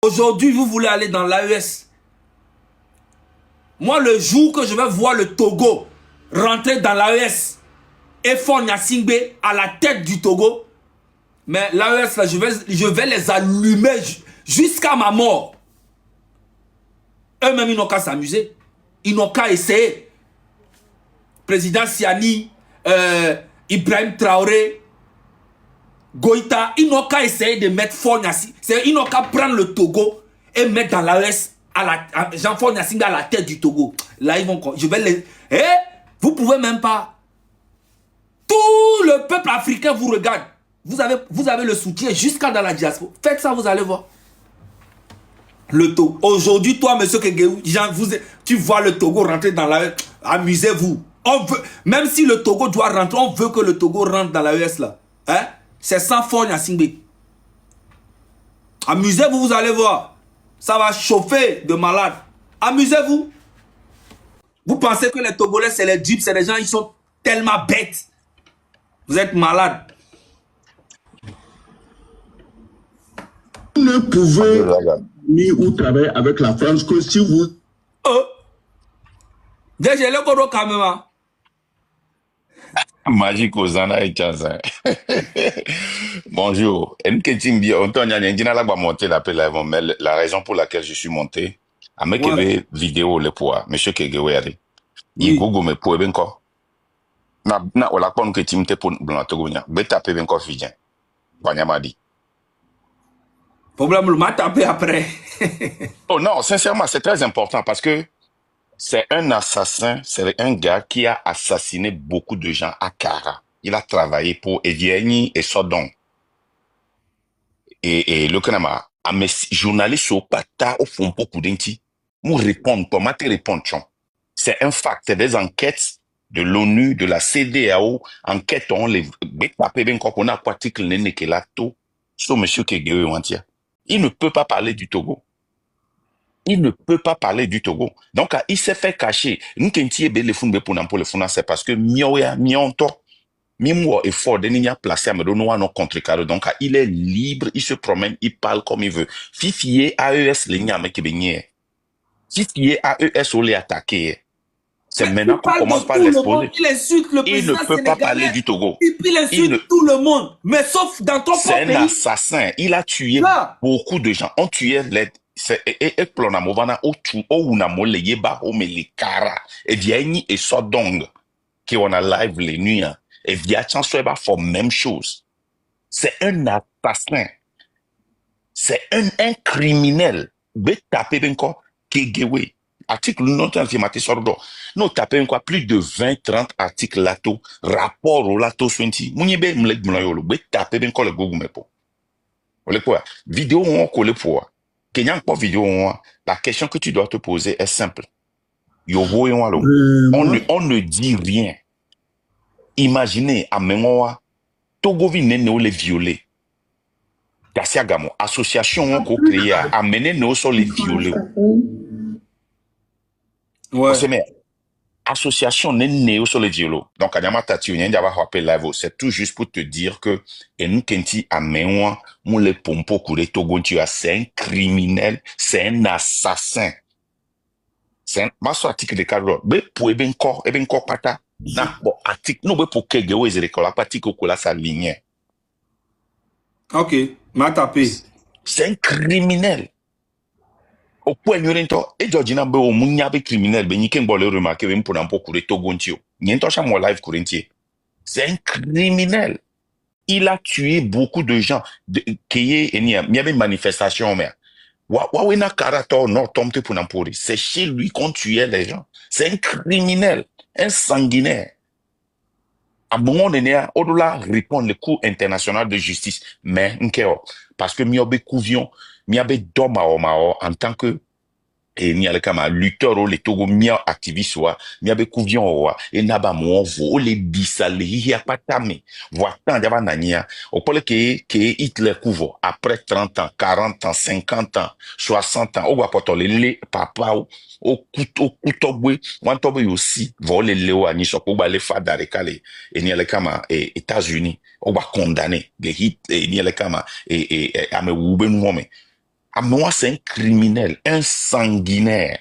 Aujourd'hui, vous voulez aller dans l'AES. Moi, le jour que je vais voir le Togo rentrer dans l'AES et Faure Gnassingbé à la tête du Togo, mais l'AES, là, je vais les allumer jusqu'à ma mort. Eux-mêmes, ils n'ont qu'à s'amuser. Ils n'ont qu'à essayer. Président Siani, Ibrahim Traoré, Goïta, ils n'ont qu'à essayer de mettre Faure Gnassingbé. Ils n'ont qu'à prendre le Togo et mettre dans l'AES Jean-Faure Gnassingbé à la tête du Togo. Là, ils vont... Je vais les... vous pouvez même pas... Tout le peuple africain vous regarde. Vous avez le soutien jusqu'à dans la diaspora. Faites ça, vous allez voir. Le Togo. Aujourd'hui, toi, monsieur Kegeou, tu vois le Togo rentrer dans l'AES. Amusez-vous. Même si le Togo doit rentrer, on veut que le Togo rentre dans l'AES là. Hein? C'est sans Faure Gnassingbé. Amusez-vous, vous allez voir. Ça va chauffer de malade. Amusez-vous. Vous pensez que les Togolais, c'est les dupes, c'est des gens, ils sont tellement bêtes. Vous êtes malades. Vous ne pouvez ni ou travailler avec la France que si vous... Déjà, le Kodo Kamema. Magique aux Zana et Tchazin. Bonjour. La raison pour laquelle je suis monté, à me kebe vidéo le poids, monsieur Kegewere. Il gogo me poe benko. Na ola kon que timte pour blantogonia. Beta pe benko fidien. Banyamadi. Problème le m'a tapé après. Oh non, sincèrement, c'est très important parce que c'est un assassin, c'est un gars qui a assassiné beaucoup de gens à Kara. Il a travaillé pour Evieni et Sodon. Et le Kanama, à mes journalistes au pata, au fond, beaucoup d'enti, nous répondent, comment te répondre, c'est un fact, c'est des enquêtes de l'ONU, de la CEDEAO, enquêtes, on les, on a article nene que là, tout, sur monsieur Kegeo Wantia. Il ne peut pas parler du Togo. Il ne peut pas parler du Togo. Donc, il s'est fait cacher. Nous, quand il le fond pour le fond, c'est parce que mioya, mionto, mimo est fort, il a placé à me donner un contre-carré. Donc, il est libre, il se promène, il parle comme il veut. Fifier AES, les gars, mais qui bénier. Fifier AES, on les attaquer. C'est maintenant qu'on commence par l'exposer. Il insulte le président sénégalais. Il ne peut pas parler du Togo. Et puis il insulte tout le monde. Mais sauf dans ton propre pays. C'est un assassin. Il a tué beaucoup de gens. On tuait les... Et plonamovana o tu o unamo le yeba o me le kara et vieni et sodong qui on a live les nuits et via chanson eba for même chose. C'est un assassin. C'est un criminel. Be taper benko kegewe. Article non antimati sordo. No taper benko plus de 20-30 articles lato rapport au lato 20. Munyebe mlek mlayolo be taper benko le gogu mepo. Ole quoi? Vidéo on colle pour la question que tu dois te poser est simple. On ne dit rien. Imaginez, à Mengoa, Togovi n'est les violer. Gassiagamo, association qu'on crée, amener nos sur les violer. Ouais. Association n'est sur les violos. Donc, c'est tout juste pour te dire que, et nous, Kenti, à Menwa, nous, les pompos, c'est un criminel, c'est un assassin. C'est un, article de cadre, mais pour eben corps, pata, bon, article, non, pour que Géo et Zérécola, pati, kokola, sa ligne. Ok, m'a tapé. C'est un criminel. Au point où et Georgina be o munyabe criminel be nyiken bole remarquer be mpona mpo kure togontio nyento cha mo live courentier. C'est un criminel. Il a tué beaucoup de gens qui il y avait manifestation mais wa na karato no tomte pour nampori. C'est chez lui qu'on tuait les gens. C'est un criminel, un sanguinaire. À un moment donné, au-delà répondre le cours international de justice, mais nkeo parce que miobe couvion miabe doma en tant que et ni ale kama lutteur o le Togo mia activiste wa miabe couvion wa et naba monvo o le bisale hi apatame voitant java nania o pole que Hitler couvre après 30 ans 40 ans 50 ans 60 ans o wa potole le papa o kutobwe wantobe aussi vole leo ani soko ba le fa darekale et ni ale kama États-Unis o va condamner les hit et ni ale kama et ame wube nous Amoa, c'est un criminel, un sanguinaire.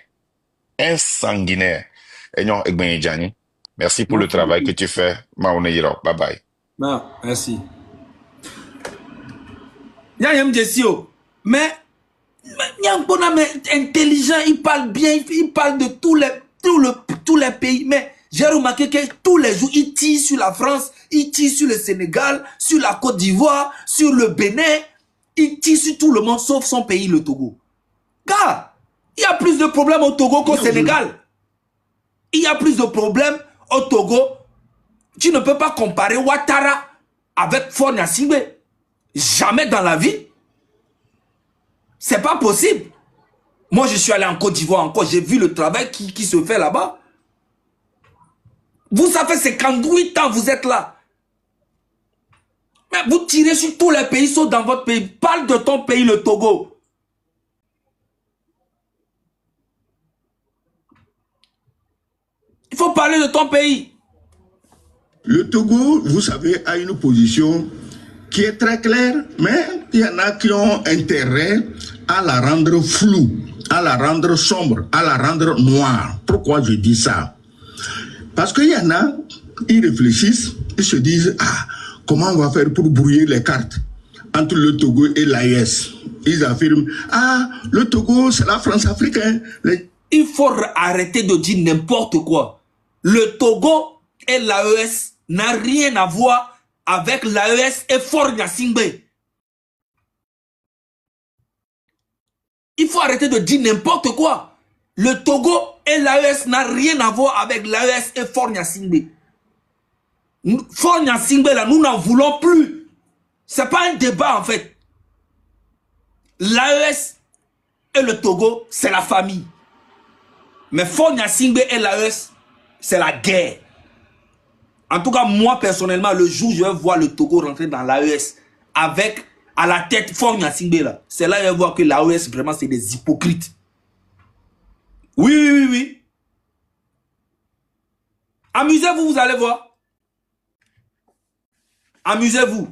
Un sanguinaire. Et non, Egben Djani, merci pour le travail que tu fais. Maouneyiro, bye bye. Non, merci. Yayem Jessio, mais Nyangpona est intelligent, il parle bien, il parle de tous les pays. Mais j'ai remarqué que tous les jours, il tire sur la France, il tire sur le Sénégal, sur la Côte d'Ivoire, sur le Bénin. Il tire sur tout le monde, sauf son pays, le Togo. Car il y a plus de problèmes au Togo qu'au Sénégal. Il y a plus de problèmes au Togo. Tu ne peux pas comparer Ouattara avec Faure Gnassingbé. Jamais dans la vie. C'est pas possible. Moi, je suis allé en Côte d'Ivoire encore. J'ai vu le travail qui se fait là-bas. Vous, ça fait 58 ans vous êtes là. Mais vous tirez sur tous les pays, sauf dans votre pays. Parle de ton pays, le Togo. Il faut parler de ton pays. Le Togo, vous savez, a une position qui est très claire, mais il y en a qui ont intérêt à la rendre floue, à la rendre sombre, à la rendre noire. Pourquoi je dis ça? Parce qu'il y en a, ils réfléchissent, ils se disent, ah, comment on va faire pour brouiller les cartes entre le Togo et l'AES? Ils affirment, ah, le Togo, c'est la France africaine. Il faut arrêter de dire n'importe quoi. Le Togo et l'AES n'ont rien à voir avec l'AES et Faure Gnassingbé. Il faut arrêter de dire n'importe quoi. Le Togo et l'AES n'ont rien à voir avec l'AES et Faure Gnassingbé. Faure Gnassingbé, là, nous n'en voulons plus. C'est pas un débat, en fait. L'AES et le Togo, c'est la famille. Mais Faure Gnassingbé et l'AES, c'est la guerre. En tout cas, moi, personnellement, le jour où je vais voir le Togo rentrer dans l'AES avec, à la tête, Faure Gnassingbé, là, c'est là que je vais voir que l'AES, vraiment, c'est des hypocrites. Oui, oui, oui, oui. Amusez-vous, vous allez voir. Amusez-vous.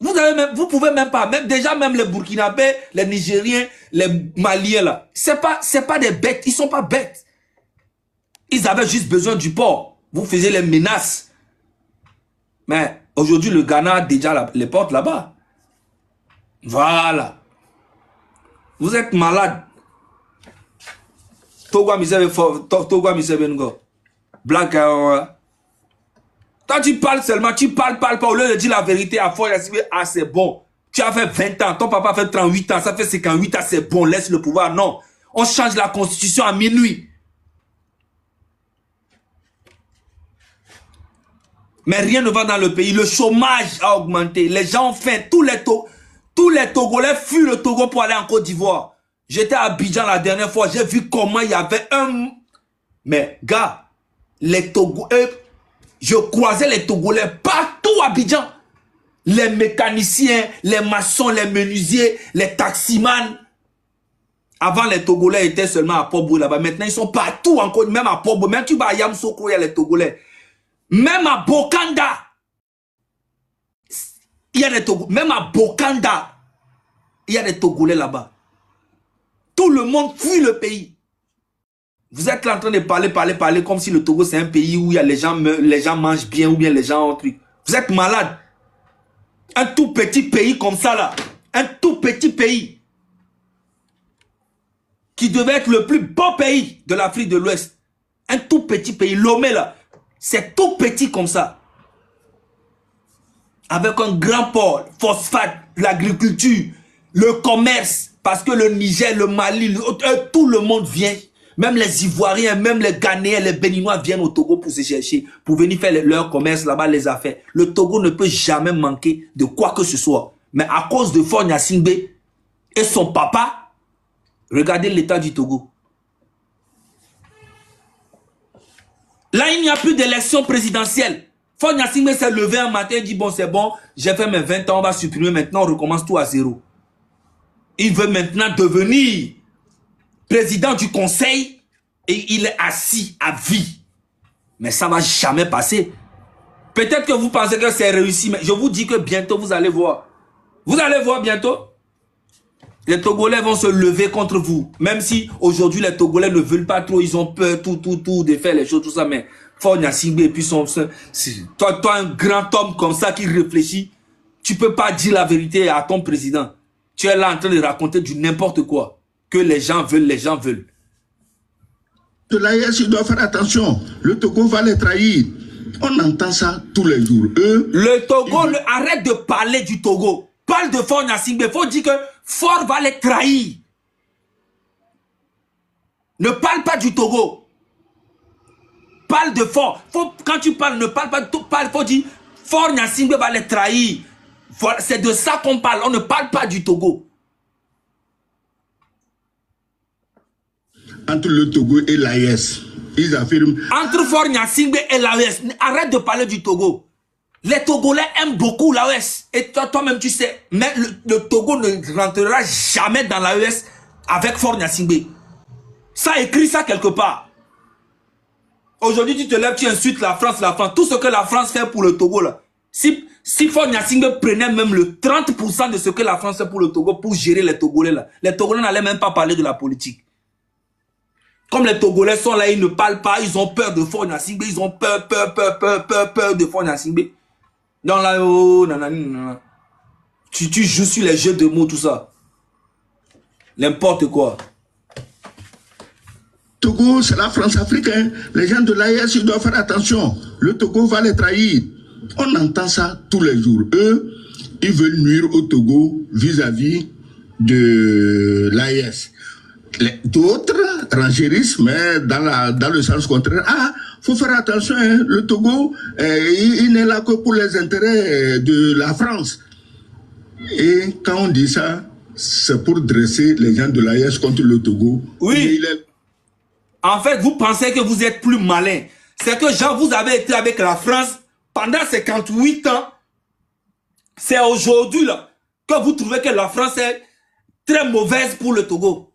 Vous pouvez même pas, même déjà même les Burkinabés, les Nigériens, les Maliens là, c'est pas des bêtes, ils sont pas bêtes. Ils avaient juste besoin du port. Vous faisiez les menaces. Mais aujourd'hui le Ghana a déjà les portes là-bas. Voilà. Vous êtes malade. Togo Misebengo. Black. Quand tu parles seulement, tu parles pas, au lieu de dire la vérité à Faure Gnassingbé, ah c'est bon. Tu as fait 20 ans, ton papa a fait 38 ans, ça fait 58 ans, c'est bon, laisse le pouvoir. Non, on change la constitution à minuit. Mais rien ne va dans le pays, le chômage a augmenté, les gens ont faim, tous les Togolais fuient le Togo pour aller en Côte d'Ivoire. J'étais à Abidjan la dernière fois, j'ai vu comment il y avait un... Mais gars, les Togolais... Je croisais les Togolais partout à Abidjan. Les mécaniciens, les maçons, les menuisiers, les taximans. Avant, les Togolais étaient seulement à Port-Boué là-bas. Maintenant, ils sont partout encore, même à Port-Boué. Même tu vas à Yamoussoukro, il y a les Togolais. Même à Bokanda, il y a des Togolais. Même à Bokanda, il y a des Togolais là-bas. Tout le monde fuit le pays. Vous êtes là en train de parler comme si le Togo c'est un pays où il y a les gens mangent bien ou bien les gens ont un truc. Vous êtes malade. Un tout petit pays comme ça là. Un tout petit pays. Qui devait être le plus beau pays de l'Afrique de l'Ouest. Un tout petit pays. Lomé là. C'est tout petit comme ça. Avec un grand port, phosphate, l'agriculture, le commerce. Parce que le Niger, le Mali, tout le monde vient. Même les Ivoiriens, même les Ghanéens, les Béninois viennent au Togo pour se chercher, pour venir faire leur commerce là-bas, les affaires. Le Togo ne peut jamais manquer de quoi que ce soit. Mais à cause de Faure Gnassingbé et son papa, regardez l'état du Togo. Là, il n'y a plus d'élection présidentielle. Faure Gnassingbé s'est levé un matin et dit, bon, c'est bon, j'ai fait mes 20 ans, on va supprimer, maintenant on recommence tout à zéro. Il veut maintenant devenir président du conseil et il est assis à vie. Mais ça ne va jamais passer. Peut-être que vous pensez que c'est réussi, mais je vous dis que bientôt vous allez voir. Vous allez voir bientôt. Les Togolais vont se lever contre vous. Même si aujourd'hui les Togolais ne veulent pas trop, ils ont peur, tout, de faire les choses, tout ça. Mais Faure Gnassingbé et puis toi, un grand homme comme ça qui réfléchit, tu peux pas dire la vérité à ton président. Tu es là en train de raconter du n'importe quoi. Que les gens veulent, les gens veulent. De l'AES, il doit faire attention. Le Togo va les trahir. On entend ça tous les jours. Le Togo, arrête de parler du Togo. Parle de Faure Gnassingbé. Il faut dire que Faure va les trahir. Ne parle pas du Togo. Parle de Faure. Quand tu parles, ne parle pas de tout. Il faut dire Faure Gnassingbé va les trahir. Voilà, c'est de ça qu'on parle. On ne parle pas du Togo. Entre le Togo et l'AES, ils affirment... Entre Faure Gnassingbé et l'AES, arrête de parler du Togo. Les Togolais aiment beaucoup l'AES. Et toi-même, tu sais, mais le Togo ne rentrera jamais dans l'AES avec Faure Gnassingbé. Ça écrit ça quelque part. Aujourd'hui, tu te lèves, tu insultes la France. Tout ce que la France fait pour le Togo, là. Si Faure Gnassingbé prenait même le 30% de ce que la France fait pour le Togo, pour gérer les Togolais, là, les Togolais n'allaient même pas parler de la politique. Comme les Togolais sont là, ils ne parlent pas, ils ont peur de Faure Gnassingbé, ils ont peur de Faure Gnassingbé. Non, là, oh, nanana. Tu joues sur les jeux de mots, tout ça. N'importe quoi. Togo, c'est la France africaine. Les gens de l'AES, ils doivent faire attention. Le Togo va les trahir. On entend ça tous les jours. Eux, ils veulent nuire au Togo vis-à-vis de l'AES. D'autres renchérissent, mais dans le sens contraire. Ah, faut faire attention, hein. Le Togo, il n'est là que pour les intérêts de la France. Et quand on dit ça, c'est pour dresser les gens de l'AES contre le Togo. Oui. En fait, vous pensez que vous êtes plus malin. C'est que, genre, vous avez été avec la France pendant 58 ans. C'est aujourd'hui, là, que vous trouvez que la France est très mauvaise pour le Togo.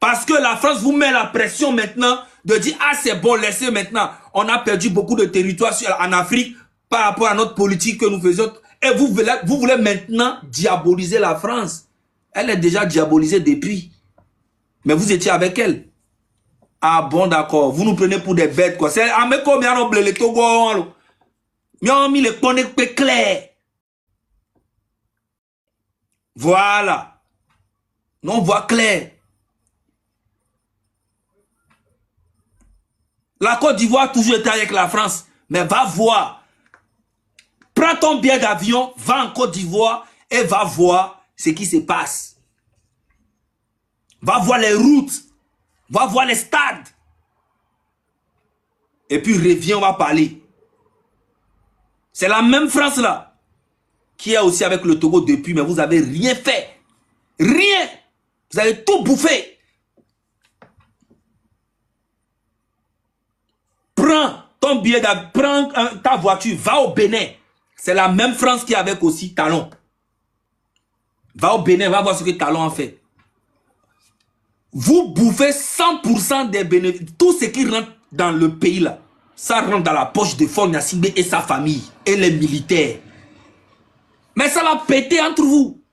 Parce que la France vous met la pression maintenant de dire « Ah, c'est bon, laissez maintenant. On a perdu beaucoup de territoires en Afrique par rapport à notre politique que nous faisions. » Et vous voulez maintenant diaboliser la France. Elle est déjà diabolisée depuis. Mais vous étiez avec elle. Ah bon, d'accord. Vous nous prenez pour des bêtes, quoi. C'est à me combien on les Togo. Mais on a mis les connectés clairs. Voilà. Non, on voit clair. La Côte d'Ivoire a toujours été avec la France. Mais va voir. Prends ton billet d'avion, va en Côte d'Ivoire et va voir ce qui se passe. Va voir les routes. Va voir les stades. Et puis reviens, on va parler. C'est la même France là qui est aussi avec le Togo depuis, mais vous n'avez rien fait. Rien. Vous avez tout bouffé. Prends ton billet d'avion, prends ta voiture, va au Bénin. C'est la même France qui est avec aussi Talon. Va au Bénin, va voir ce que Talon a fait. Vous bouffez 100% des bénéfices. Tout ce qui rentre dans le pays là, ça rentre dans la poche de Faure Gnassingbé et sa famille et les militaires. Mais ça va péter entre vous.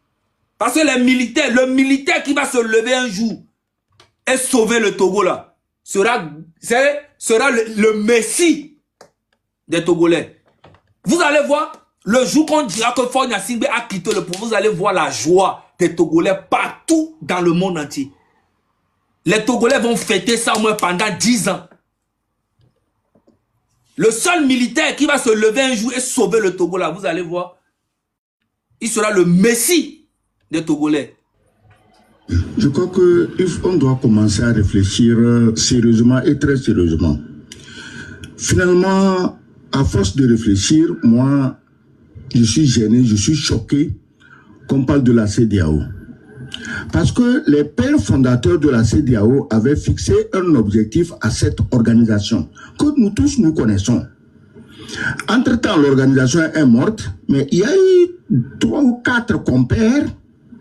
Parce que les militaires, le militaire qui va se lever un jour et sauver le Togo là, sera le messie des Togolais. Vous allez voir, le jour qu'on dira que Faure Gnassingbé a quitté le pouvoir, vous allez voir la joie des Togolais partout dans le monde entier. Les Togolais vont fêter ça au moins pendant 10 ans. Le seul militaire qui va se lever un jour et sauver le Togo là, vous allez voir, il sera le messie des Togolais. Je crois qu'on doit commencer à réfléchir sérieusement et très sérieusement. Finalement, à force de réfléchir, moi, je suis gêné, je suis choqué qu'on parle de la CEDEAO. Parce que les pères fondateurs de la CEDEAO avaient fixé un objectif à cette organisation que nous tous nous connaissons. Entre-temps, l'organisation est morte, mais il y a eu 3 ou 4 compères,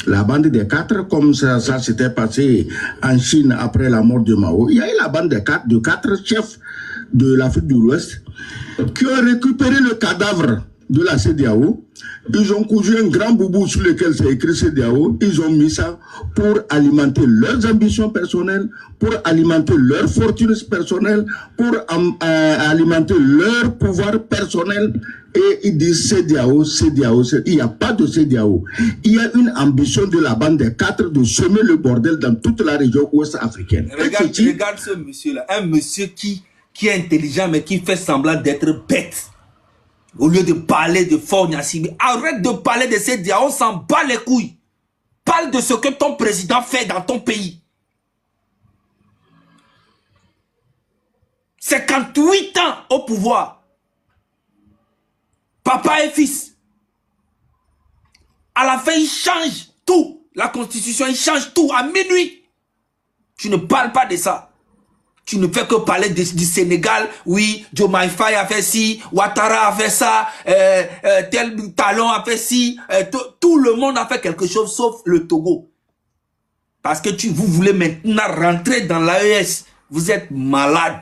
la bande des 4, comme ça s'était passé en Chine après la mort de Mao. Il y a eu la bande de 4 chefs de l'Afrique de l'Ouest qui ont récupéré le cadavre de la CEDEAO. Ils ont cousu un grand boubou sur lequel c'est écrit CEDEAO. Ils ont mis ça pour alimenter leurs ambitions personnelles, pour alimenter leur fortune personnelle, pour alimenter leur pouvoir personnel. Et ils disent CEDEAO, CEDEAO. Il n'y a pas de CEDEAO. Il y a une ambition de la bande des quatre de semer le bordel dans toute la région ouest africaine. Regarde ce monsieur-là. Un monsieur qui est intelligent mais qui fait semblant d'être bête. Au lieu de parler de Faure Gnassingbé, arrête de parler de CEDEAO, on s'en bat les couilles. Parle de ce que ton président fait dans ton pays. 58 ans au pouvoir. Papa et fils. À la fin, il change tout. La constitution, il change tout à minuit. Tu ne parles pas de ça. Tu ne fais que parler du Sénégal. Oui, Diomaye Faye a fait ci, Ouattara a fait ça, tel Talon a fait ci. Tout le monde a fait quelque chose sauf le Togo. Parce que vous voulez maintenant rentrer dans l'AES. Vous êtes malade.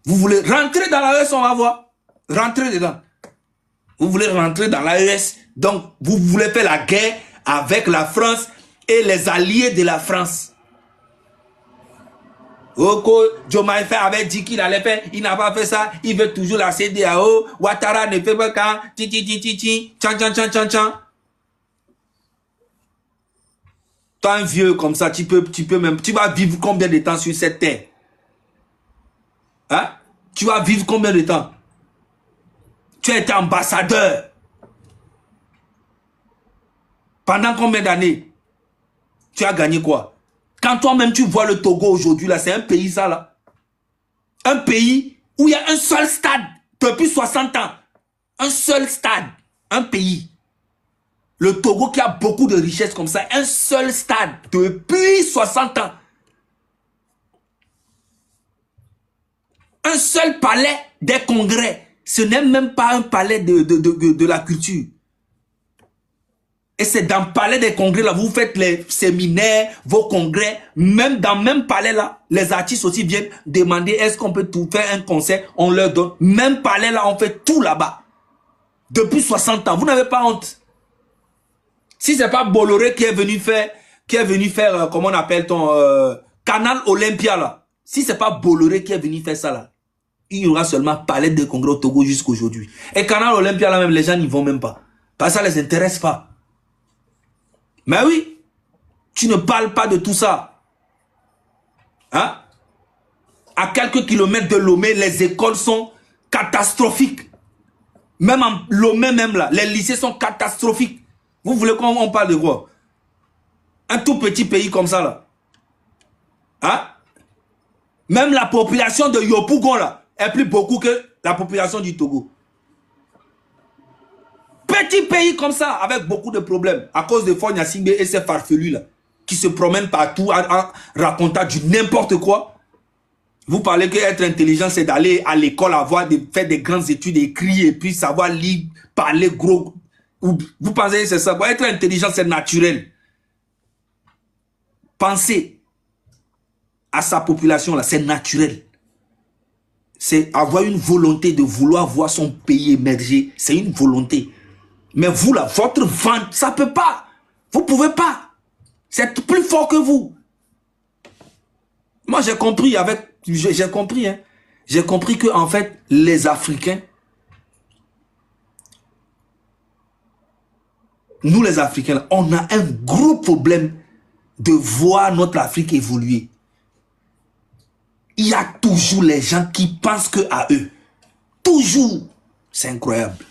Vous voulez rentrer dans l'AES, on va voir. Rentrez dedans. Vous voulez rentrer dans l'AES. Donc, vous voulez faire la guerre avec la France et les alliés de la France. Diomaye Faye avait dit qu'il allait faire, il n'a pas fait ça, il veut toujours la CEDEAO, Ouattara ne fait pas quand, Toi un vieux comme ça, tu vas vivre combien de temps sur cette terre? Hein? Tu vas vivre combien de temps? Tu as été ambassadeur. Pendant combien d'années? Tu as gagné quoi? Quand toi-même tu vois le Togo aujourd'hui, là, c'est un pays ça là. Un pays où il y a un seul stade depuis 60 ans. Un seul stade. Un pays. Le Togo qui a beaucoup de richesses comme ça. Un seul stade depuis 60 ans. Un seul palais des congrès. Ce n'est même pas un palais de la culture. Et c'est dans le palais des congrès là, vous faites les séminaires, vos congrès, même dans le même palais là, les artistes aussi viennent demander est-ce qu'on peut tout faire un concert, on leur donne. Même palais là, on fait tout là-bas. Depuis 60 ans, vous n'avez pas honte. Si c'est pas Bolloré qui est venu faire, comment on appelle ton Canal Olympia là. Si c'est pas Bolloré qui est venu faire ça là, il y aura seulement palais des congrès au Togo jusqu'aujourd'hui. Et Canal Olympia là même, les gens n'y vont même pas. Parce que ça les intéresse pas. Mais oui, tu ne parles pas de tout ça. Hein? À quelques kilomètres de Lomé, les écoles sont catastrophiques. Même en Lomé, même là, les lycées sont catastrophiques. Vous voulez qu'on parle de quoi? Un tout petit pays comme ça là. Hein? Même la population de Yopougon là est plus beaucoup que la population du Togo. Petit pays comme ça, avec beaucoup de problèmes, à cause de Faure Gnassingbé et ces farfelus là, qui se promènent partout en racontant du n'importe quoi. Vous parlez que être intelligent, c'est d'aller à l'école, faire des grandes études, écrire, et puis savoir lire, parler gros. Vous pensez que c'est ça? Être intelligent, c'est naturel. Penser à sa population là, c'est naturel. C'est avoir une volonté de vouloir voir son pays émerger. C'est une volonté. Mais vous, là, votre vente, ça ne peut pas. Vous ne pouvez pas. C'est plus fort que vous. Moi, j'ai compris j'ai compris, hein. J'ai compris que, en fait, les Africains, nous, les Africains, on a un gros problème de voir notre Afrique évoluer. Il y a toujours les gens qui pensent que à eux. Toujours. C'est incroyable.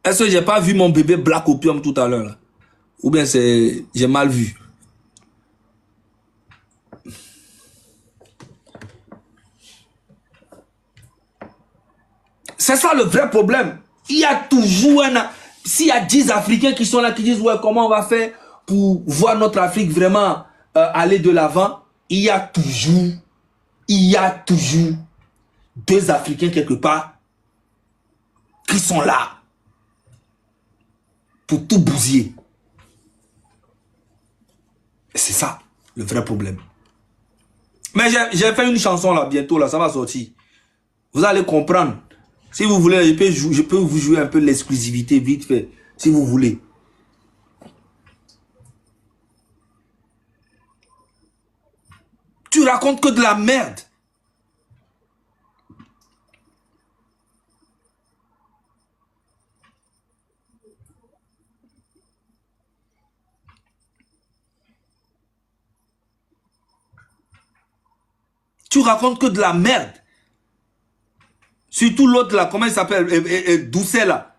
Est-ce que j'ai pas vu mon bébé Black Opium tout à l'heure? Ou bien j'ai mal vu? C'est ça le vrai problème. Il y a toujours s'il y a 10 Africains qui sont là, qui disent ouais, comment on va faire pour voir notre Afrique vraiment aller de l'avant, il y a toujours 2 Africains quelque part qui sont là pour tout bousiller. C'est ça le vrai problème. Mais j'ai fait une chanson là, bientôt là, ça va sortir. Vous allez comprendre. Si vous voulez, je peux vous jouer un peu l'exclusivité vite fait, si vous voulez. Tu racontes que de la merde. Tu racontes que de la merde. Surtout l'autre là, comment il s'appelle? Doucet là.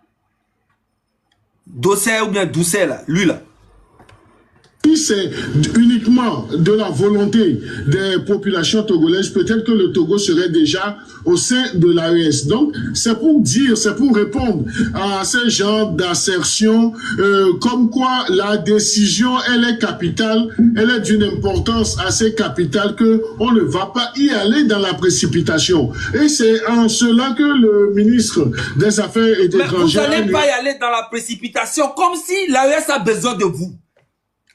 Doucet ou bien Doucet là, lui là. Si c'est uniquement de la volonté des populations togolaises, peut-être que le Togo serait déjà au sein de l'AES. Donc, c'est pour dire, c'est pour répondre à ce genre d'assertion, comme quoi la décision, elle est capitale, elle est d'une importance assez capitale qu'on ne va pas y aller dans la précipitation. Et c'est en cela que le ministre des Affaires étrangères... Mais vous n'allez pas y aller dans la précipitation, comme si l'AES a besoin de vous.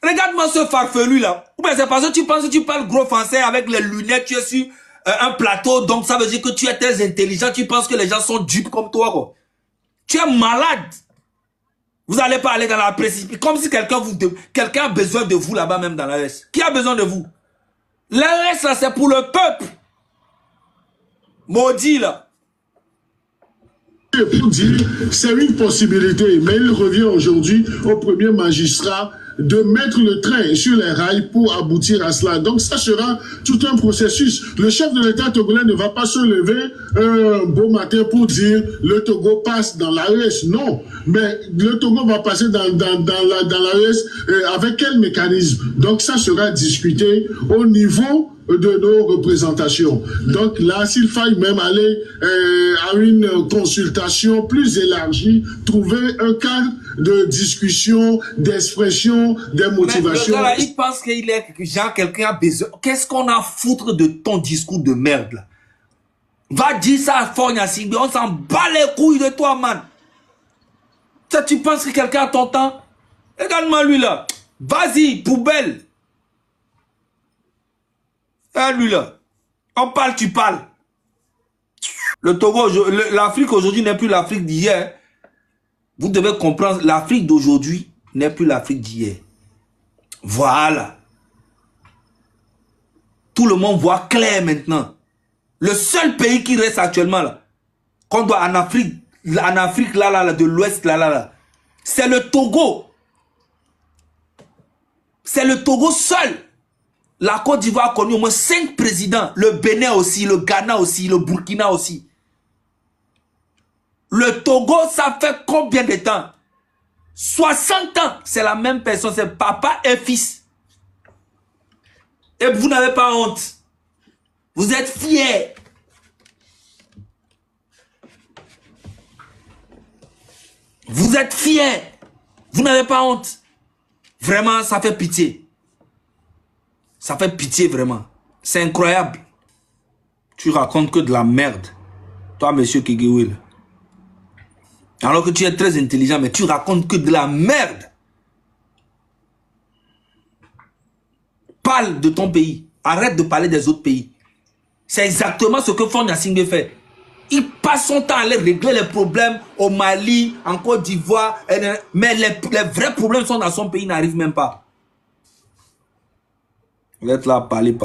Regarde-moi ce farfelu là. Ou bien c'est parce que tu penses que tu parles gros français avec les lunettes, tu es sur un plateau, donc ça veut dire que tu es très intelligent, tu penses que les gens sont dupes comme toi, quoi. Tu es malade. Vous n'allez pas aller dans la précipitation, comme si quelqu'un a besoin de vous là-bas même dans l'AES. Qui a besoin de vous? L'AES là, c'est pour le peuple. Maudit là. Pour dire, c'est une possibilité, mais il revient aujourd'hui au premier magistrat de mettre le train sur les rails pour aboutir à cela. Donc ça sera tout un processus. Le chef de l'État togolais ne va pas se lever un beau matin pour dire le Togo passe dans l'AES. Non, mais le Togo va passer dans l'AES avec quel mécanisme? Donc ça sera discuté au niveau de nos représentations. Donc là, s'il faille même aller à une consultation plus élargie, trouver un cadre de discussion, d'expression, des motivations. Mais le gars là, il pense qu'il est genre quelqu'un a besoin. Qu'est-ce qu'on a à foutre de ton discours de merde là? Va dire ça à Fonya Singbe, on s'en bat les couilles de toi, man. Ça, tu penses que quelqu'un t'entend? Regarde-moi lui là. Vas-y, poubelle. Ah, lui là. On parle, tu parles. Le Togo, l'Afrique aujourd'hui n'est plus l'Afrique d'hier. Vous devez comprendre, l'Afrique d'aujourd'hui n'est plus l'Afrique d'hier. Voilà. Tout le monde voit clair maintenant. Le seul pays qui reste actuellement là, qu'on doit en Afrique là, de l'Ouest là, c'est le Togo. C'est le Togo seul. La Côte d'Ivoire a connu au moins 5 présidents. Le Bénin aussi, le Ghana aussi, le Burkina aussi. Le Togo, ça fait combien de temps? 60 ans. C'est la même personne, c'est papa et fils. Et vous n'avez pas honte. Vous êtes fiers. Vous êtes fiers. Vous n'avez pas honte. Vraiment, ça fait pitié. Ça fait pitié vraiment. C'est incroyable. Tu racontes que de la merde. Toi, monsieur Kegewil. Alors que tu es très intelligent, mais tu racontes que de la merde. Parle de ton pays. Arrête de parler des autres pays. C'est exactement ce que Fonya Singbe fait. Il passe son temps à aller régler les problèmes au Mali, en Côte d'Ivoire. Mais les vrais problèmes sont dans son pays, ils n'arrivent même pas. Vous êtes là, parler.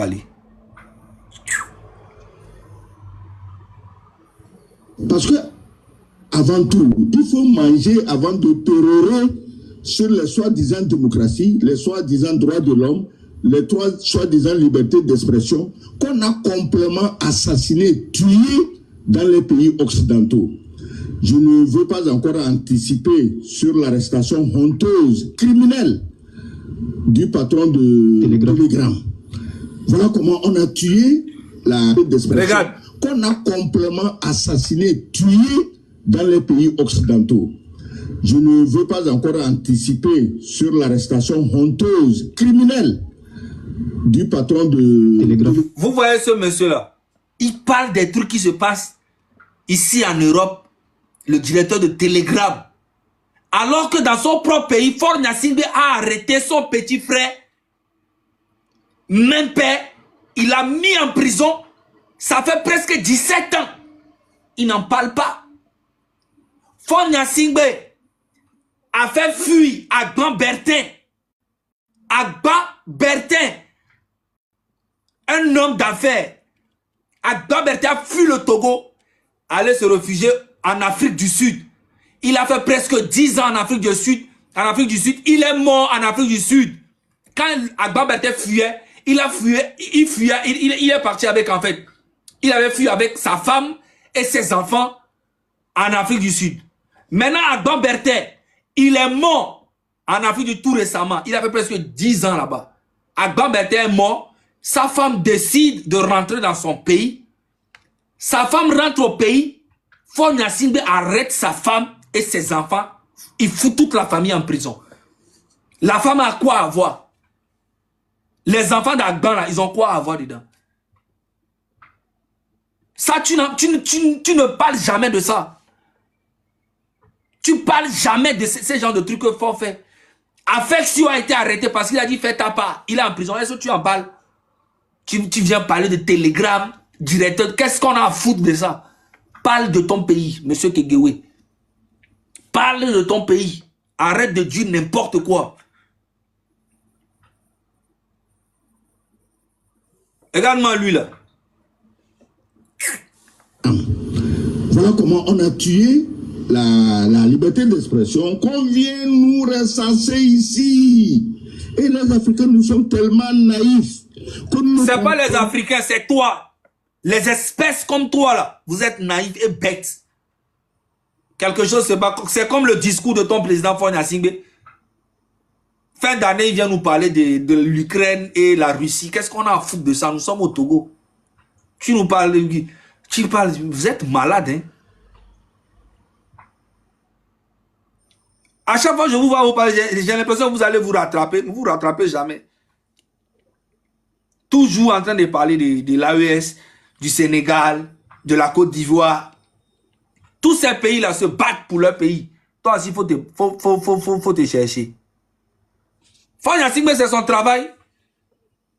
Parce que, avant tout, il faut manger avant de pérorer sur les soi-disant démocratie, les soi-disant droits de l'homme, les soi-disant libertés d'expression, qu'on a complètement assassiné, tué dans les pays occidentaux. Je ne veux pas encore anticiper sur l'arrestation honteuse, criminelle, du patron de Telegram. Voilà comment on a tué la liberté d'expression, qu'on a complètement assassiné, tué dans les pays occidentaux. Je ne veux pas encore anticiper sur l'arrestation honteuse, criminelle, du patron de Telegram. Vous voyez ce monsieur-là, il parle des trucs qui se passent ici en Europe, le directeur de Telegram. Alors que dans son propre pays, Fonya Singbe a arrêté son petit frère, même père, Il l'a mis en prison. Ça fait presque 17 ans. Il n'en parle pas. Faure Gnassingbé a fait fuir Agban Bertin. Agban Bertin, un homme d'affaires. Agban Bertin a fui le Togo, allait se réfugier en Afrique du Sud. Il a fait presque 10 ans en Afrique du Sud. En Afrique du Sud, il est mort en Afrique du Sud. Quand Agban Bertin fuyait, il est parti avec, en fait, il avait fui avec sa femme et ses enfants en Afrique du Sud. Maintenant, Agban Bertin, il est mort en Afrique du Sud tout récemment. Il a fait presque 10 ans là-bas. Agban Bertin est mort. Sa femme décide de rentrer dans son pays. Sa femme rentre au pays. Faure Gnassingbé arrête sa femme et ses enfants. Il fout toute la famille en prison. La femme a quoi à voir? Les enfants d'Agban, là, ils ont quoi à voir dedans? Ça, tu ne parles jamais de ça. Tu parles jamais de ce genre de trucs que Faure fait. Affection a été arrêté parce qu'il a dit fais ta part. Il est en prison. Est-ce que tu en parles? Tu viens parler de télégramme, directeur. Qu'est-ce qu'on a à foutre de ça? Parle de ton pays, monsieur Kegewé. Parle de ton pays. Arrête de dire n'importe quoi. Regarde-moi lui là. Voilà comment on a tué la liberté d'expression qu'on vient nous recenser ici. Et les Africains, nous sommes tellement naïfs. C'est pas les Africains, c'est toi. Les espèces comme toi là, vous êtes naïfs et bêtes. Quelque chose, c'est comme le discours de ton président Faure Gnassingbé. Fin d'année, il vient nous parler de l'Ukraine et la Russie. Qu'est-ce qu'on a à foutre de ça? Nous sommes au Togo. Tu nous parles, vous êtes malade, hein? À chaque fois que je vous vois vous parler, j'ai l'impression que vous allez vous rattraper. Ne vous rattrapez jamais. Toujours en train de parler de l'AES, du Sénégal, de la Côte d'Ivoire. Tous ces pays-là se battent pour leur pays. Toi aussi, faut te chercher. Faure Gnassingbé, c'est son travail.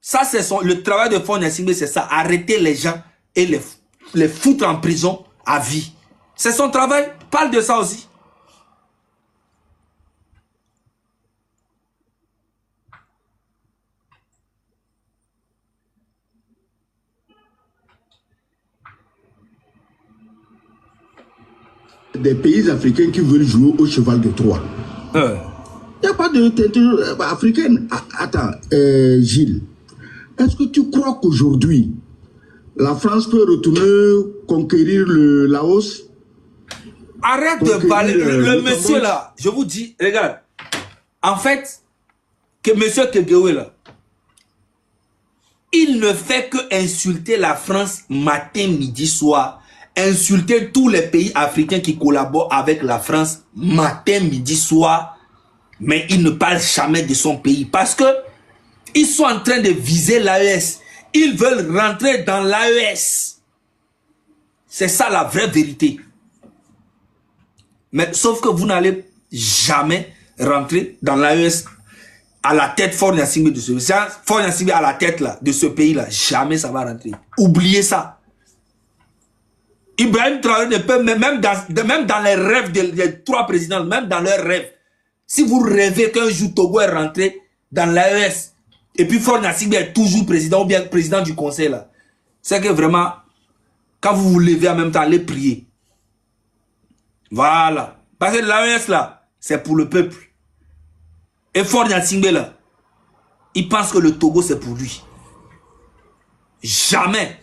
Ça, c'est le travail de Faure Gnassingbé, c'est ça. Arrêter les gens et les foutre en prison à vie. C'est son travail. Parle de ça aussi. Des pays africains qui veulent jouer au cheval de Troie. Il n'y a pas de teinture africaine. Attends, Gilles, est-ce que tu crois qu'aujourd'hui, la France peut retourner conquérir le Laos? Arrête de parler. Le monsieur là, je vous dis, regarde. En fait, que monsieur Kegewé là, il ne fait que insulter la France matin, midi, soir. Insulter tous les pays africains qui collaborent avec la France matin, midi, soir. Mais il ne parle jamais de son pays. Parce que ils sont en train de viser l'AES. Ils veulent rentrer dans l'AES. C'est ça la vraie vérité. Mais sauf que vous n'allez jamais rentrer dans l'AES à la tête Faure Gnassingbé de ce pays. Faure Gnassingbé à la tête là, de ce pays-là. Jamais ça va rentrer. Oubliez ça. Ibrahim Traoré ne peut, même dans les rêves des trois présidents, même dans leurs rêves, si vous rêvez qu'un jour Togo est rentré dans l'AES, et puis Faure Gnassingbé est toujours président ou bien président du conseil là, c'est que vraiment, quand vous vous levez en même temps, allez prier. Voilà. Parce que l'AES là, c'est pour le peuple. Et Faure Gnassingbé là, il pense que le Togo c'est pour lui. Jamais.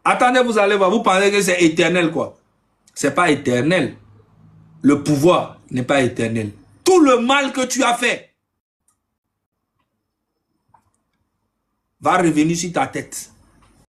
Attendez, vous allez voir, vous pensez que c'est éternel quoi. C'est pas éternel. Le pouvoir n'est pas éternel. Tout le mal que tu as fait va revenir sur ta tête.